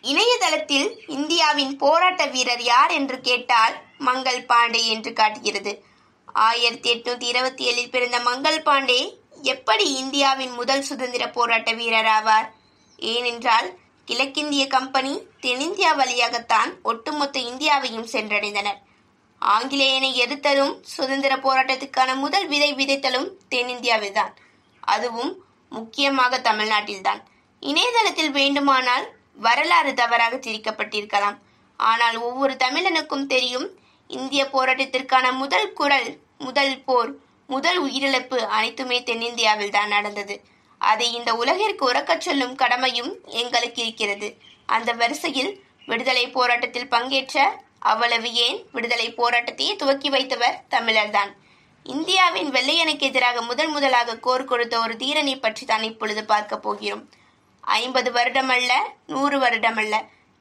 இணையதளத்தில் இந்தியாவின் போராட்ட வீரர் யார் என்று கேட்டால் மங்கள் பாண்டே என்று காட்டுகிறது. 1827 பிறந்த மங்கள் பாண்டே எப்படி இந்தியாவின் முதல் சுதந்திர போராட்ட வீரர் ஆவார்? ஏனென்றால் கிழக்கிந்திய கம்பெனி தென்னிந்தியா வழியாகத்தான் ஒட்டுமொத்த இந்தியாவையும் சென்றடைந்தனர். ஆங்கிலேயனை எதிர்த்ததும் சுதந்திர போராட்டத்துக்கான முதல் விதை விதைத்தலும் தென்னிந்தியாவில்தான், அதுவும் முக்கியமாக தமிழ்நாட்டில்தான். இணையதளத்தில் வேண்டுமானால் வரலாறு தவறாக திரிக்கப்பட்டிருக்கலாம். ஆனால் ஒவ்வொரு தமிழனுக்கும் தெரியும், இந்திய போராட்டத்திற்கான முதல் குரல், முதல் போர், முதல் உயிரிழப்பு அனைத்துமே தென்னிந்தியாவில் தான் நடந்தது. அதை இந்த உலகிற்கு உறக்கச் சொல்லும் கடமையும் எங்களுக்கு இருக்கிறது. அந்த வரிசையில் விடுதலை போராட்டத்தில் பங்கேற்ற, அவ்வளவு ஏன் விடுதலை போராட்டத்தையே துவக்கி வைத்தவர் தமிழர்தான். இந்தியாவின் வெள்ளையனுக்கு எதிராக முதலாக கோர் கொடுத்த ஒரு தீரனை பற்றி தான் இப்பொழுது பார்க்க போகிறோம். 50 வருடமல்ல, 100 வருடமல்ல,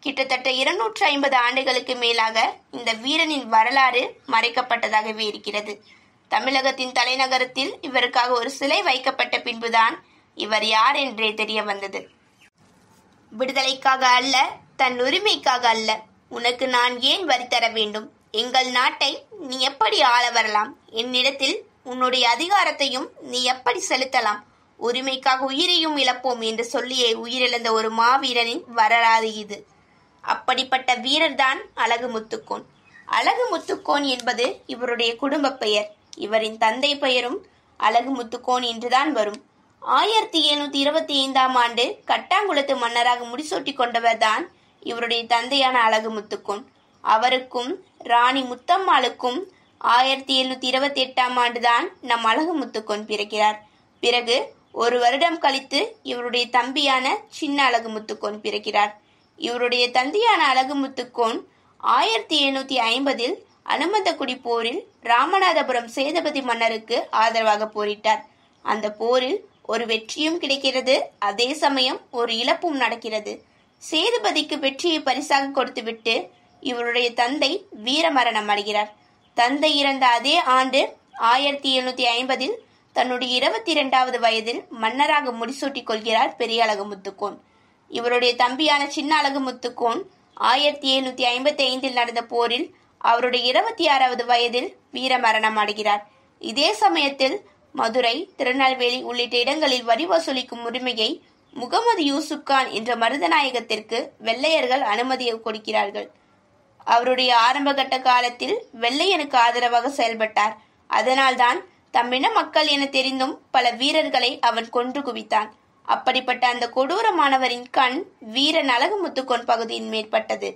கிட்டத்தட்ட 250 ஆண்டுகளுக்கு மேலாக இந்த வீரனின் வரலாறு மறைக்கப்பட்டதாகவே இருக்கிறது. தமிழகத்தின் தலைநகரத்தில் இவருக்காக ஒரு சிலை வைக்கப்பட்ட பின்புதான் இவர் யார் என்றே தெரிய வந்தது. விடுதலைக்காக அல்ல, தன் உரிமைக்காக அல்ல, உனக்கு நான் ஏன் வரி தர வேண்டும்? எங்கள் நாட்டை நீ எப்படி ஆள வரலாம்? என்னிடத்தில் உன்னுடைய அதிகாரத்தையும் நீ எப்படி செலுத்தலாம்? உரிமைக்காக உயிரையும் இழப்போம் என்று சொல்லியே உயிரிழந்த ஒரு மாவீரனின் வரலாறு இது. அப்படிப்பட்ட வீரர்தான் அழகு முத்துக்கோன். அழகு முத்துக்கோன் என்பது இவருடைய குடும்ப பெயர். இவரின் தந்தை பெயரும் அழகு முத்துக்கோன் என்றுதான் வரும். 1725 ஆண்டு கட்டாங்குளத்து மன்னராக முடிசூட்டி கொண்டவர் தான் இவருடைய தந்தையான அழகு முத்துக்கோன். அவருக்கும் ராணி முத்தம்மாளுக்கும் 1728 ஆண்டுதான் நம் அழகு முத்துக்கோன் பிறக்கிறார். பிறகு ஒரு வருடம் கழித்து இவருடைய தம்பியான சின்ன அழகு முத்துக்கோன் பிறக்கிறார். இவருடைய தந்தையான அழகு முத்துக்கோன் 1750 அனுமந்தக்குடி போரில் ராமநாதபுரம் சேதுபதி மன்னருக்கு ஆதரவாக போரிட்டார். அந்த போரில் ஒரு வெற்றியும் கிடைக்கிறது, அதே சமயம் ஒரு இழப்பும் நடக்கிறது. சேதுபதிக்கு வெற்றியை பரிசாக கொடுத்துவிட்டு இவருடைய தந்தை வீரமரணம் அடைகிறார். தந்தை இறந்த அதே ஆண்டு 1750 தன்னுடைய 22வது வயதில் மன்னராக முடிசூட்டிக் கொள்கிறார் பெரிய அழகு முத்துக்கோன். இவருடைய தம்பியான சின்ன அழகு முத்துக்கோன் 1755 நடந்த போரில் அவருடைய 26வது வயதில் வீரமரணம் அடைகிறார். இதே சமயத்தில் மதுரை, திருநெல்வேலி உள்ளிட்ட இடங்களில் வரி வசூலிக்கும் உரிமையை முகமது யூசுப் கான் என்ற மருதநாயகத்திற்கு வெள்ளையர்கள் அனுமதியை கொடுக்கிறார்கள். அவருடைய ஆரம்பகட்ட காலத்தில் வெள்ளையனுக்கு ஆதரவாக செயல்பட்டார். அதனால்தான் தம்மின மக்கள் என தெரிந்தும் பல வீரர்களை அவன் கொன்று குவித்தான். அப்படிப்பட்ட அந்த கொடூரமானவரின் கண் வீரன் அழகு முத்துக்கோன் பகுதியின் மேற்பட்டது.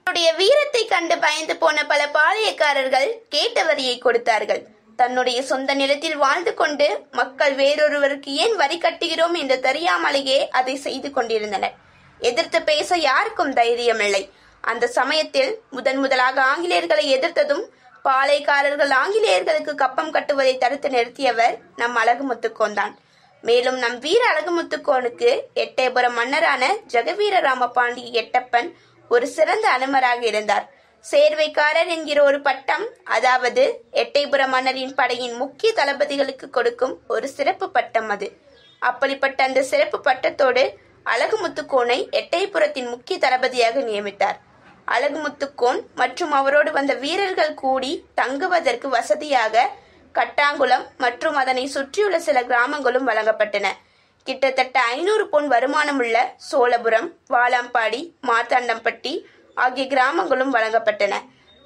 தன்னுடைய வீரத்தை கண்டு பயந்து போன பல பாளையக்காரர்கள் கேட்ட வரியை கொடுத்தார்கள். தன்னுடைய சொந்த நிலத்தில் வாழ்ந்து கொண்டு மக்கள் வேறொருவருக்கு ஏன் வரி கட்டுகிறோம் என்று தெரியாமலேயே அதை செய்து கொண்டிருந்தனர். எதிர்த்து பேச யாருக்கும் தைரியம் இல்லை. அந்த சமயத்தில் முதலாக ஆங்கிலேயர்களை எதிர்த்ததும் பாளையக்காரர்கள் ஆங்கிலேயர்களுக்கு கப்பம் கட்டுவதை தடுத்து நிறுத்தியவர் நம் அழகு முத்துக்கோன் தான். மேலும் நம் வீர அழகு முத்துக்கோனுக்கு எட்டயபுரம் மன்னரான ஜெகவீரராம பாண்டிய எட்டப்பன் ஒரு சிறந்த அனுமராக இருந்தார். சேர்வைக்காரர் என்கிற ஒரு பட்டம், அதாவது எட்டயபுரம் மன்னரின் படையின் முக்கிய தளபதிகளுக்கு கொடுக்கும் ஒரு சிறப்பு பட்டம் அது. அப்படிப்பட்ட அந்த சிறப்பு பட்டத்தோடு அழகு முத்துக்கோனை எட்டயபுரத்தின் முக்கிய தளபதியாக நியமித்தார். அழகு முத்துக்கோன் மற்றும் அவரோடு வந்த வீரர்கள் கூடி தங்குவதற்கு வசதியாக கட்டாங்குளம் மற்றும் அதனை சுற்றியுள்ள சில கிராமங்களும் வழங்கப்பட்டன. கிட்டத்தட்ட 500 பொன் வருமானமுள்ள சோழபுரம், வாலாம்பாடி, மார்த்தாண்டம்பட்டி ஆகிய கிராமங்களும் வழங்கப்பட்டன.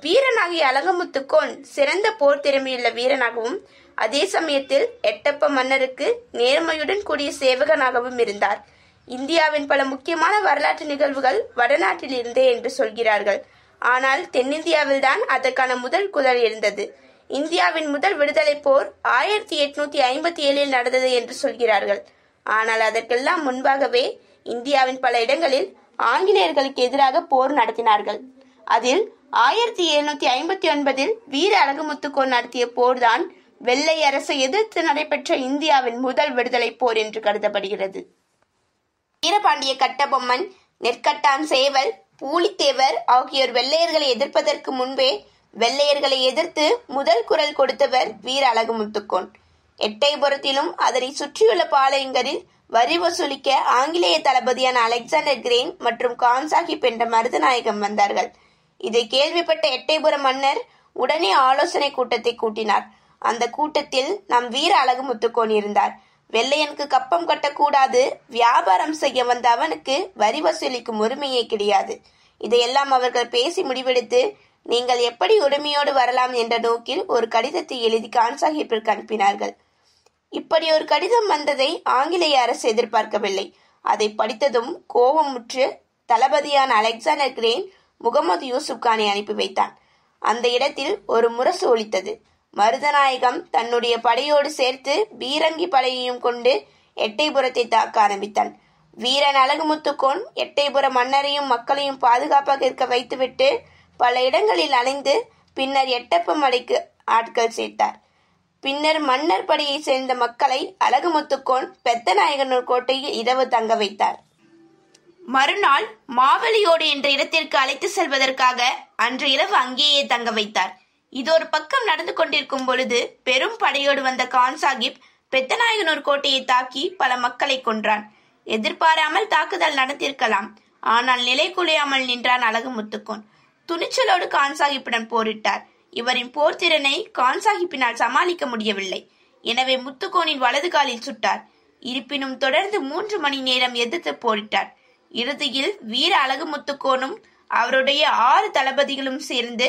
வீரனாகிய அழகு முத்துக்கோன் சிறந்த போர் திறமையுள்ள வீரனாகவும் அதே சமயத்தில் எட்டப்ப மன்னருக்கு நேர்மையுடன் கூடிய சேவகனாகவும் இருந்தார். இந்தியாவின் பல முக்கியமான வரலாற்று நிகழ்வுகள் வடநாட்டில் இருந்தே என்று சொல்கிறார்கள். ஆனால் தென்னிந்தியாவில் தான் அதற்கான முதல் குரல் இருந்தது. இந்தியாவின் முதல் விடுதலை போர் 1857 நடந்தது என்று சொல்கிறார்கள். ஆனால் அதற்கெல்லாம் முன்பாகவே இந்தியாவின் பல இடங்களில் ஆங்கிலேயர்களுக்கு எதிராக போர் நடத்தினார்கள். அதில் 1759 வீர அழகு முத்துக்கோன் நடத்திய போர்தான் வெள்ளை அரசை எதிர்த்து நடைபெற்ற இந்தியாவின் முதல் விடுதலை போர் என்று கருதப்படுகிறது. வீரபாண்டிய கட்டபொம்மன், நெற்கட்டான் சேவல், பூலித்தேவர் ஆகியோர் வெள்ளையர்களை எதிர்ப்பதற்கு முன்பே வெள்ளையர்களை எதிர்த்து முதல் குரல் கொடுத்தவர் வீர அழகு முத்துக்கோன். எட்டயபுரத்திலும் அதனை சுற்றியுள்ள பாளையங்களில் வரி வசூலிக்க ஆங்கிலேய தளபதியான அலெக்சாண்டர் கிரேன் மற்றும் கான் சாஹிப் என்ற மருதநாயகம் வந்தார்கள். இதை கேள்விப்பட்ட எட்டயபுரம் மன்னர் உடனே ஆலோசனை கூட்டத்தை கூட்டினார். அந்த கூட்டத்தில் நம் வீர அழகுமுத்துக்கோன் இருந்தார். வெள்ளையனுக்கு கப்பம் கட்டக்கூடாது, வியாபாரம் செய்ய வந்த அவனுக்கு வரி வசூலிக்கும் உரிமையே கிடையாது. இதையெல்லாம் அவர்கள் பேசி முடிவெடுத்து, நீங்கள் எப்படி உரிமையோடு வரலாம் என்ற நோக்கில் ஒரு கடிதத்தை எழுதி கான் சாஹிப்பிற்கு அனுப்பினார்கள். இப்படி ஒரு கடிதம் வந்ததை ஆங்கிலேய அரசு எதிர்பார்க்கவில்லை. அதை படித்ததும் கோபமுற்று தளபதியான அலெக்சாண்டர் கிரேன் முகமது யூசுப் கானை அனுப்பி வைத்தான். அந்த இடத்தில் ஒரு முரசு ஒலித்தது. மருதநாயகம் தன்னுடைய படையோடு சேர்த்து பீரங்கி படையையும் கொண்டு எட்டயபுரத்தை தாக்க ஆரம்பித்தான். வீரன் அழகுமுத்துக்கோன் எட்டயபுர மன்னரையும் மக்களையும் பாதுகாப்பாக இருக்க வைத்துவிட்டு பல இடங்களில் அலைந்து பின்னர் எட்டப்ப மடைக்கு ஆட்கள் சேர்த்தார். பின்னர் மன்னர் படையை சேர்ந்த மக்களை அழகுமுத்துக்கோன் பெத்தநாயகனூர் கோட்டையில் இரவு தங்க வைத்தார். மறுநாள் மாவலியோடு என்ற இடத்திற்கு அழைத்து செல்வதற்காக அன்று இரவு அங்கேயே தங்க வைத்தார். இது ஒரு பக்கம் நடந்து கொண்டிருக்கும் பொழுது பெரும் படையோடு வந்த கான் சாஹிப் பெத்தநாயகனூர் கோட்டையை தாக்கி பல மக்களை கொன்றான். எதிர்பாராமல் தாக்குதல் நடந்திருக்கலாம். ஆனால் நிலை குலையாமல் நின்றான் அழகுமுத்துக்கோன். துணிச்சலோடு கான் சாஹிப்புடன் போரிட்டார். இவரின் போர்த்திறனை கான் சாஹிப்பினால் சமாளிக்க முடியவில்லை. எனவே முத்துக்கோனின் வலது காலில் சுட்டார். இருப்பினும் தொடர்ந்து 3 மணி நேரம் எதிர்த்து போரிட்டார். இறுதியில் வீர அழகுமுத்துக்கோனும் அவருடைய 6 தளபதிகளும் சேர்ந்து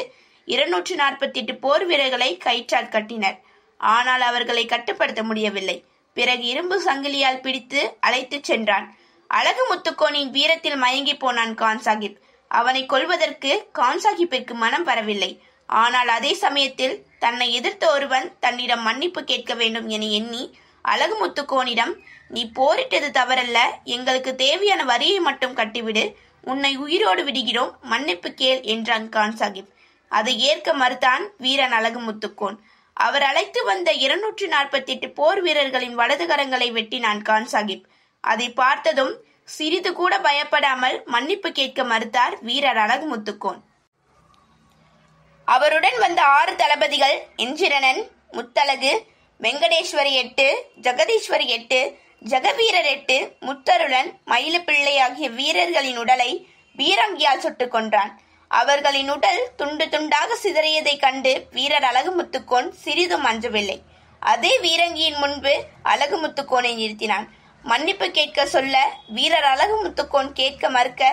248 போர் வீரர்களை கயிற்றால் கட்டினர். ஆனால் அவர்களை கட்டுப்படுத்த முடியவில்லை. பிறகு இரும்பு சங்கிலியால் பிடித்து அழைத்து சென்றான். அழகுமுத்துக்கோனின் வீரத்தில் மயங்கி போனான் கான் சாஹிப். அவனை கொல்வதற்கு கான் சாஹிப்பிற்கு மனம் வரவில்லை. ஆனால் அதே சமயத்தில் தன்னை எதிர்த்த ஒருவன் தன்னிடம் மன்னிப்பு கேட்க வேண்டும் என எண்ணி அழகுமுத்துக்கோனிடம், நீ போரிட்டது தவறல்ல, எங்களுக்கு தேவையான வரியை மட்டும் கட்டிவிடு, உன்னை உயிரோடு விடுகிறோம், மன்னிப்பு கேள் என்றான் கான் சாஹிப். அதை ஏற்க மறுத்தான் வீரன் அழகுமுத்துக்கோன். அவர் அழைத்து வந்த 248 போர் வீரர்களின் வலது கரங்களை வெட்டினான் கான் சாஹிப். அதை பார்த்ததும் சிறிது கூட பயப்படாமல் மன்னிப்பு கேட்க மறுத்தார் வீரர் அழகுமுத்துக்கோன். அவருடன் வந்த 6 தளபதிகள் இந்திரனன், முத்தழகு, வெங்கடேஸ்வரி 8, ஜெகதீஸ்வரி 8, ஜெகவீரர் 8, முத்தருளன், மயிலுப்பிள்ளை ஆகிய வீரர்களின் உடலை பீரங்கியால் சுட்டுக் கொன்றான். அவர்களின் உடல் துண்டு துண்டாக சிதறியதை கண்டு வீரர் அழகுமுத்துக்கோன் சிறிதும் அஞ்சவில்லை. அதே வீரங்கியின் முன்பு அழகுமுத்துக்கோனை நிறுத்தினான். மன்னிப்பு கேட்க சொல்ல வீரர் அழகுமுத்துக்கோன் கேட்க மறுக்க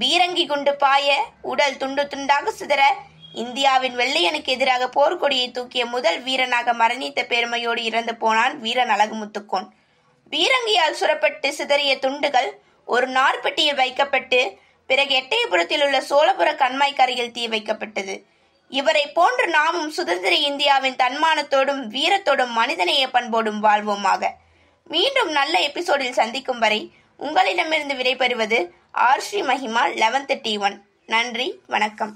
பீரங்கி குண்டு பாய உடல் துண்டு துண்டாக சிதற இந்தியாவின் வெள்ளையனுக்கு எதிராக போர்க்கொடியை தூக்கிய முதல் வீரனாக மரணித்த பெருமையோடு இறந்து போனான் வீரன் அழகுமுத்துக்கோன். பீரங்கியால் சுரப்பட்டு சிதறிய துண்டுகள் ஒரு நார்பட்டியில் வைக்கப்பட்டு பிறகு எட்டயபுரத்தில் உள்ள சோழபுர கண்மாய் கரையில் தீ வைக்கப்பட்டது. இவரை போன்று நாமும் சுதந்திர இந்தியாவின் தன்மானத்தோடும் வீரத்தோடும் மனிதநேய பண்போடும் வாழ்வோமாக. மீண்டும் நல்ல எபிசோடில் சந்திக்கும் வரை உங்களிடமிருந்து விடைபெறுவது R. Sri Mahima 11th T1. நன்றி, வணக்கம்.